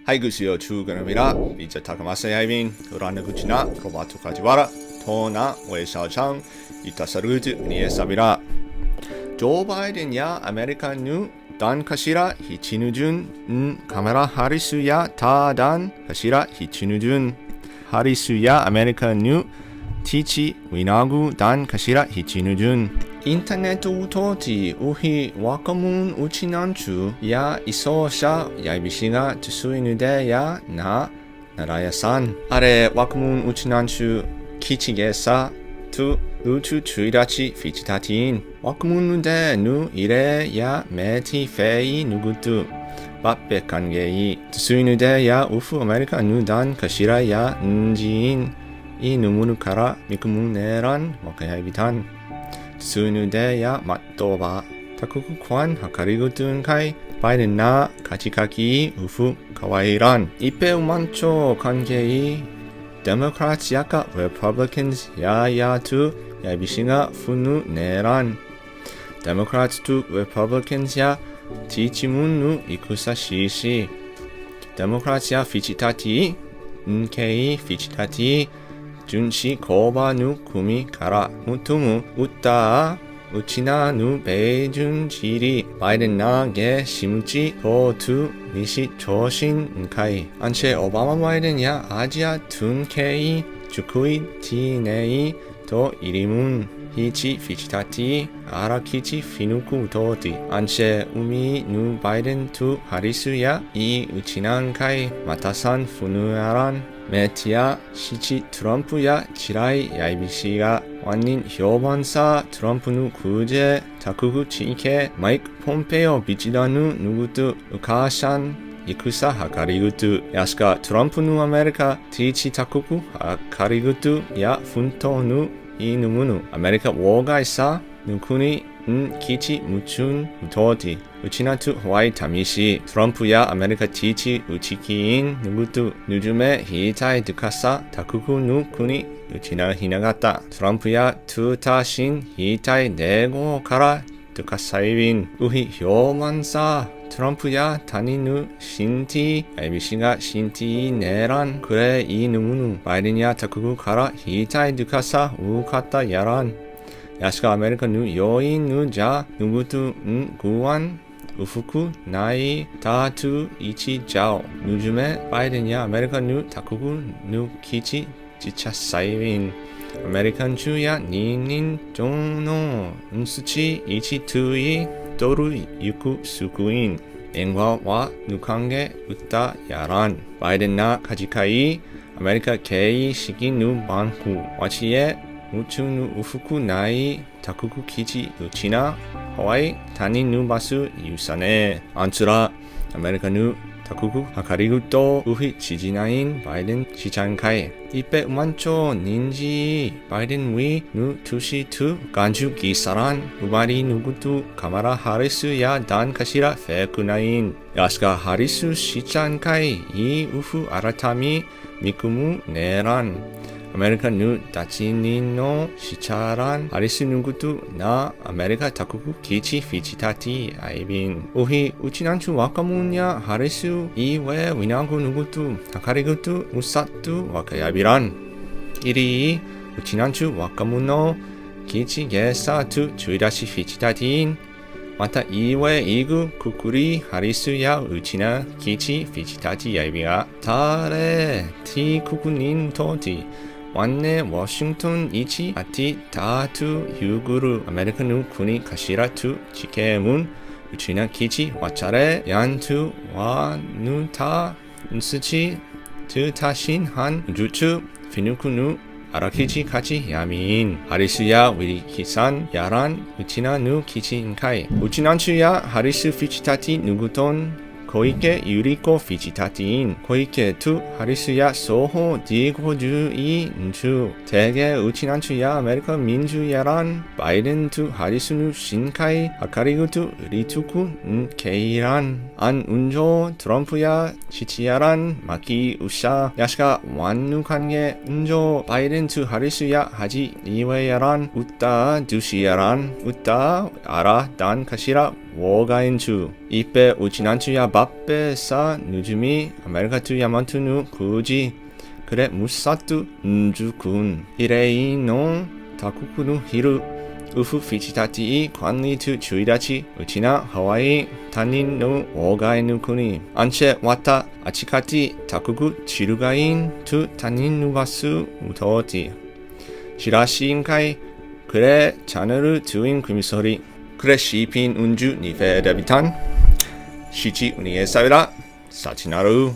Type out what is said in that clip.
はい、구시요 출근합니다. 이제 타카마사야이빈 우라나구치나 로바토 카지와라 토나 웨샤창 이타사르즈 니에사비라 조 바이든야 아메리카누 단 카시라 히치누준 카메라 하리스야 다단 카시라 히치누준 하리스야 아메리카누 티치 위나구 단 카시라 히치누준 인터넷 우토티 우히 와카문 우치난추 야 이소샤 야이비시가 투수이누데야 나 나라야산 아래 와카문 우치난추 키치게사 투 루추 추이라치 피치타티인 와카문 누데 누 이레야 메티 페이 누구뚜 바페칸게이 투수이누데야 우프 아메리카 누단 카시라야ン지인 이 누무누카라 미쿠문네란 와카야이비탄 수누데야 맞도바 타쿠쿠관 하카리구tunkai 바이든나 가치카키 우프 카와이란 이페우만초 관계이 데모크라치아카 레퍼블리칸스 야야투 야비싱아 푸누 네란 데모크라츠투 레퍼블리칸스야 티치문누 이쿠사시시 데모크라치아 피치타티 은케이 피치타티 준시 고바누 구미 가라 무투무 웃다 우치나 누 베이준 지리 바이든 나게 시무치 도투 미시 조신 은카이 안체 오바마 바이든야 아지아 둔케이 주쿠이 티네이 도 이리문 히치 피치타티 아라키치 피누쿠 도티 안체 우미 누 바이든 투 하리스야 이 우치난카이 마타산 푸누야란 메티야 시치 트럼프야 지라이 야이비시가 완닌 효반사 트럼프누 구제 타쿠구 치케 마이크 폼페오 비치다누 누구뚜 우카샨 이쿠사 하카리구뚜 야스카 트럼프누 아메리카 티치 타쿠구 하카리구뚜 야 푼토누 이누무누 아메리카 워가이사 누쿠니 키치 무춘 우토티 우치나투 하와이 타미시 트럼프야 아메리카 티치 우치키인 누구뚜 누즈메 히타이 드카사 타쿠쿠 누쿠니 우치나 히나가타 트럼프야 투타신 히타이 네고 카라 드카사이빈 우히 효만사 트럼프야 타니누 신티 아이비시가 신티 네란 그래 이 누무누 바이든야 타쿠쿠 카라 히타이 드카사 우카타 야란 야시가 아메리카 누 요인 누자 누구뚜 구완 우후쿠 나이 다투 이치 자오 누즈메 바이든야 아메리카 누 타쿠쿠 누 키치 지차 사이빈 아메리칸 주야 니닌 종노 은수치 이치 투이 도루 유쿠 수쿠인 앵화와 누칸게 웃다 야란 바이든 나 카지카이 아메리카 게이 시기 누 만쿠 와치에 우추누 우후쿠 나이 타쿠쿠 키치 우치나 하와이 타니 누 바수 유사네 안츠라 아메리카 누 타쿠쿠 하카리구또 우히 지지나인 바이든 시장카이 이페 우만초 닌지 바이든 위누 투시 투 간주 기사란 우바리 누구투 카마라 하리스야 단 카시라 페쿠나인 야스카 하리스 시장카이 이 우후 아라타미 미쿠무 네란 아메리카 누 다치니노 시차란 하리스 누구뚜 나 아메리카 타쿠쿠 키치 피치타티 아이빈 우히 우치난추 와카문야 하리스 이외 위나구 누구뚜 하카리구뚜 우사뚜 와카야비란 이리 우치난추 와카문노 키치 게사투 주이라시 피치타티인 마타 이외 이구 쿠쿠리 하리스야 우치나 키치 피치타티 아이비가 다레 티 쿠쿠닌 토티 완네 워싱턴 이치 아티 다투 유구르 아메리카누 쿠니 카시라 투 지케문 우치나 키치 와차레 얀투 와누타 은스치 트타신 한 주추 피누쿠누 아라키치 카치 야민 하리스야 위리키산 야란 우치나 누 키치인카이 우치난추야 하리스 피치타티 누구톤 코이케 유리코 피치타티인 코이케 투 하리스야 소호 디고주이 인추 대개 우치난추야 아메리카 민주야란 바이든 투 하리스누 신카이 하카리구 투 리투쿠 케이란 안 운조 트럼프야 시치야란 마키 우샤 야시가 완누칸게 운조 바이든 투 하리스야 하지 이웨야란 웃다 두시야란 웃다 아라 단 카시라 我が演中一杯うちなんちゅやばっぺさぬじみアメリカとやまとぬくじ그래 무사투 은주군 이레이노 다쿠쿠누 히루 우후 피치타티 관리투 주이다치 우치나 하와이 타닌노 오가이누쿠니 안체 와타 아치카티 다쿠쿠 지루가인 투 타닌누가스 우토티 시라시인카이 그래 자네르 두인 금소리 그래 시핀 운주 니페 데비탄 시치 우니에 사비라 사치나루